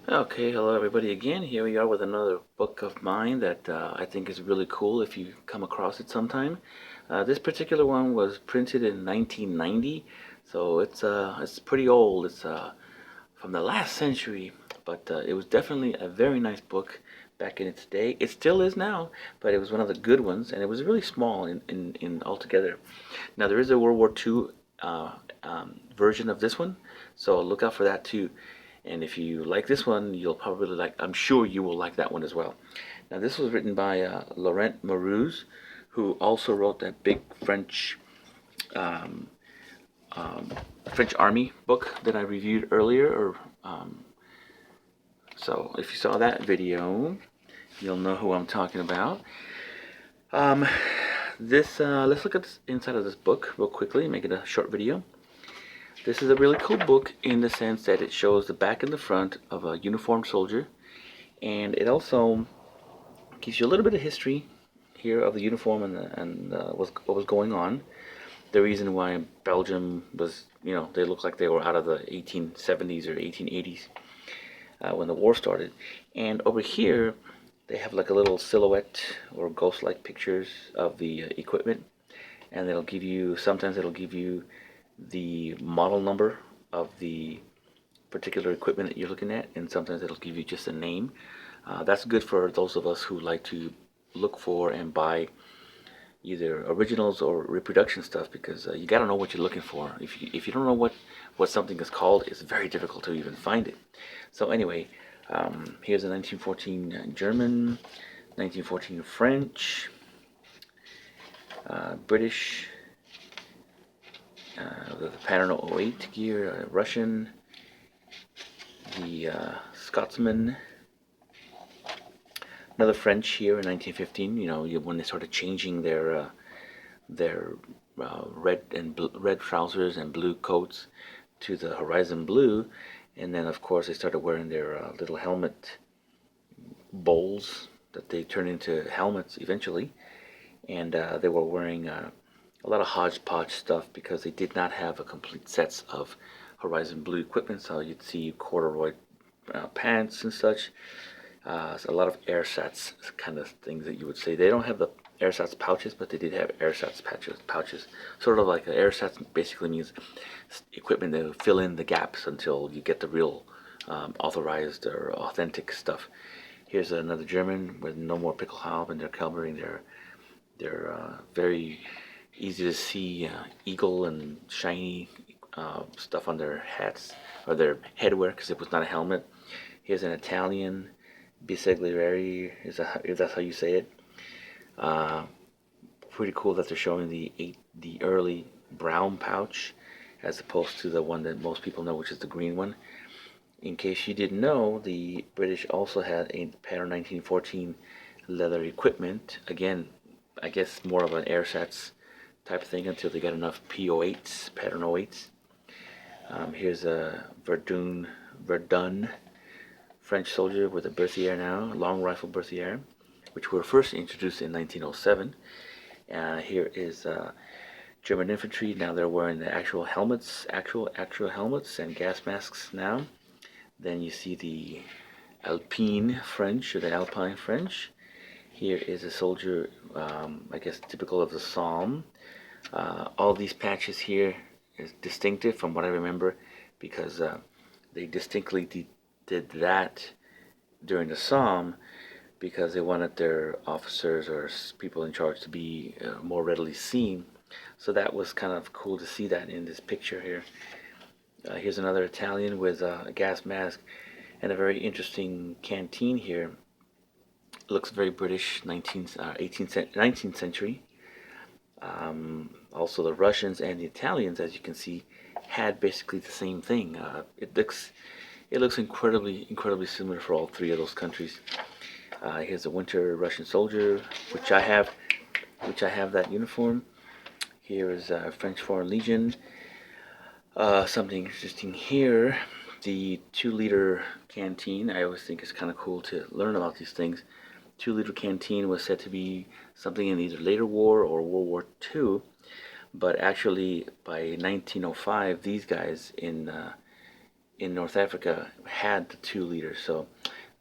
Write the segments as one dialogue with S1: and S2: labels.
S1: Okay, hello everybody again. Here we are with another book of mine that I think is really cool if you come across it sometime. This particular one was printed in 1990, so it's pretty old. It's from the last century, but it was definitely a very nice book back in its day. It still is now, but it was one of the good ones, and it was really small in altogether. Now there is a World War II version of this one, so look out for that too. And if you like this one, you'll probably like, I'm sure you will like that one as well. Now, this was written by Laurent Marouz, who also wrote that big um, um, French Army book that I reviewed earlier. So if you saw that video, you'll know who I'm talking about. Um, let's look at the inside of this book real quickly, make it a short video. This is a really cool book in the sense that it shows the back and the front of a uniformed soldier, and it also gives you a little bit of history here of the uniform and what was going on. The reason why Belgium was, they look like they were out of the 1870s or 1880s when the war started. And over here, they have like a little silhouette or ghost-like pictures of the equipment, and sometimes it'll give you the model number of the particular equipment that you're looking at, and sometimes it'll give you just a name. That's good for those of us who like to look for and buy either originals or reproduction stuff, because you got to know what you're looking for. If you don't know what something is called, it's very difficult to even find it. So anyway, here's a 1914 German, 1914 French, British, the pattern 08 gear, Russian, the Scotsman, another French here in 1915. When they started changing their red trousers and blue coats to the horizon blue, and then of course they started wearing their little helmet bowls that they turned into helmets eventually, and they were wearing a lot of hodgepodge stuff because they did not have a complete sets of horizon blue equipment. So you'd see corduroy pants and such. So a lot of airsats kind of things that you would say. They don't have the airsats pouches, but they did have airsats pouches. Sort of like airsats basically means equipment to fill in the gaps until you get the real authorized or authentic stuff. Here's another German with no more Pickelhaube, and they're covering their very easy to see eagle and shiny stuff on their hats or their headwear because it was not a helmet. Here's an Italian Biseglieri, if that's how you say it. Uh, Pretty cool that they're showing the early brown pouch as opposed to the one that most people know, which is the green one. In case you didn't know, the British also had a pattern 1914 leather equipment. Again, I guess more of an airsats type of thing until they got enough P08s, pattern 08s. Here's a Verdun French soldier with a Berthier now, a long rifle Berthier, which were first introduced in 1907. Here is German infantry. Now they're wearing the actual helmets, actual helmets and gas masks now. Then you see the Alpine French or the Alpine French. Here is a soldier, I guess typical of the Somme. All these patches here is distinctive from what I remember because they distinctly did that during the Somme because they wanted their officers or people in charge to be more readily seen. So that was kind of cool to see that in this picture here. Here's another Italian with a gas mask and a very interesting canteen here. It looks very British, 19th century. Also, the Russians and the Italians, as you can see, had basically the same thing. It looks incredibly similar for all three of those countries. Here's a winter Russian soldier, which I have that uniform. Here is French Foreign Legion. Something interesting here, the 2-liter canteen. I always think it's kind of cool to learn about these things. 2-liter canteen was said to be something in either later war or World War II, but actually by 1905, these guys in North Africa had the 2 liters, so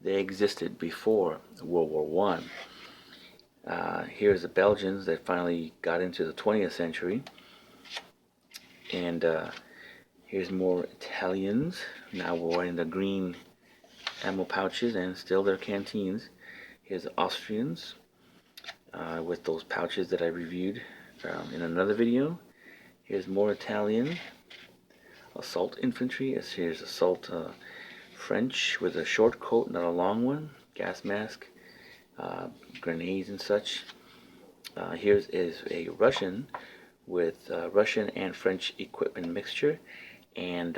S1: they existed before World War One. Here's the Belgians that finally got into the 20th century, and here's more Italians. Now we're wearing the green ammo pouches and still their canteens. Here's the Austrians with those pouches that I reviewed in another video. Here's more Italian assault infantry. Here's assault French with a short coat, not a long one. Gas mask, grenades and such. Here's is a Russian with Russian and French equipment mixture, and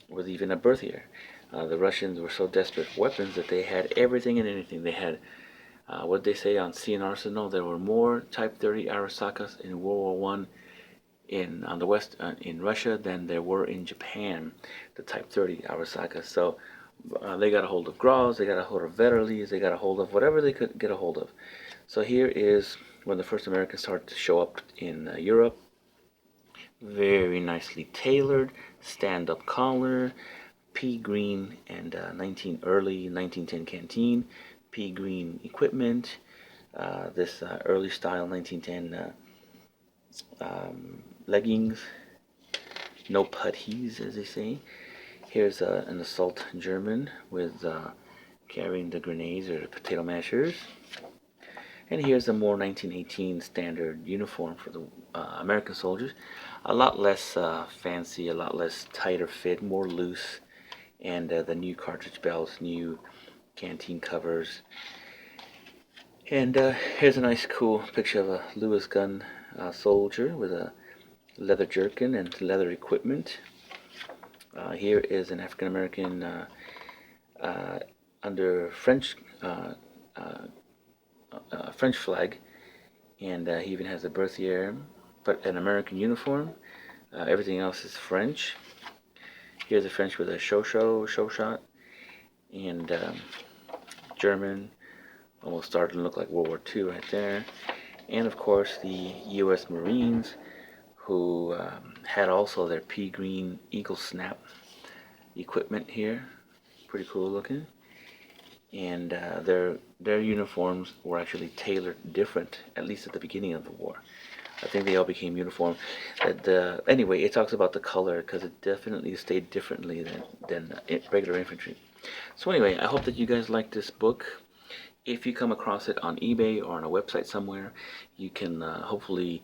S1: with even a berthier. The Russians were so desperate for weapons that they had everything and anything. They had, what they say on Sea and Arsenal, there were more Type 30 Arasakas in World War One on the west in Russia than there were in Japan, the Type 30 Arasakas. So they got a hold of Graz, they got a hold of Verlis, they got a hold of whatever they could get a hold of. So here is when the first Americans started to show up in Europe. Very nicely tailored, stand-up collar, pea green and early 1910 canteen, pea green equipment, this early style 1910 leggings, no puttees as they say. Here's an assault German with carrying the grenades or the potato mashers. And here's a more 1918 standard uniform for the American soldiers. A lot less fancy, a lot less tighter fit, more loose. And the new cartridge belts, new canteen covers. And here's a nice cool picture of a Lewis gun soldier with a leather jerkin and leather equipment. Here is an African American under French French flag, and he even has a berthier, but an American uniform. Everything else is French. Here's a French with a show shot, and German, almost starting to look like World War II right there. And of course the U.S. Marines, who had also their pea green Eagle Snap equipment here, pretty cool looking. And their uniforms were actually tailored different, at least at the beginning of the war. I think they all became uniform. Anyway, it talks about the color because it definitely stayed differently than regular infantry. So anyway, I hope that you guys like this book. If you come across it on eBay or on a website somewhere, you can hopefully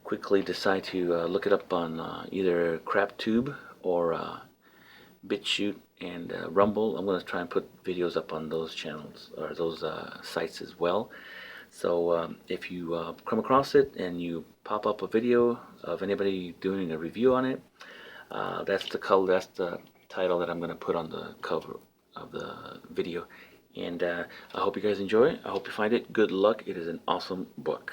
S1: quickly decide to look it up on either CrapTube or BitChute and Rumble. I'm going to try and put videos up on those channels or those sites as well. So if you come across it and you pop up a video of anybody doing a review on it, that's the color, that's the title that I'm going to put on the cover of the video. And I hope you guys enjoy it. I hope you find it. Good luck. It is an awesome book.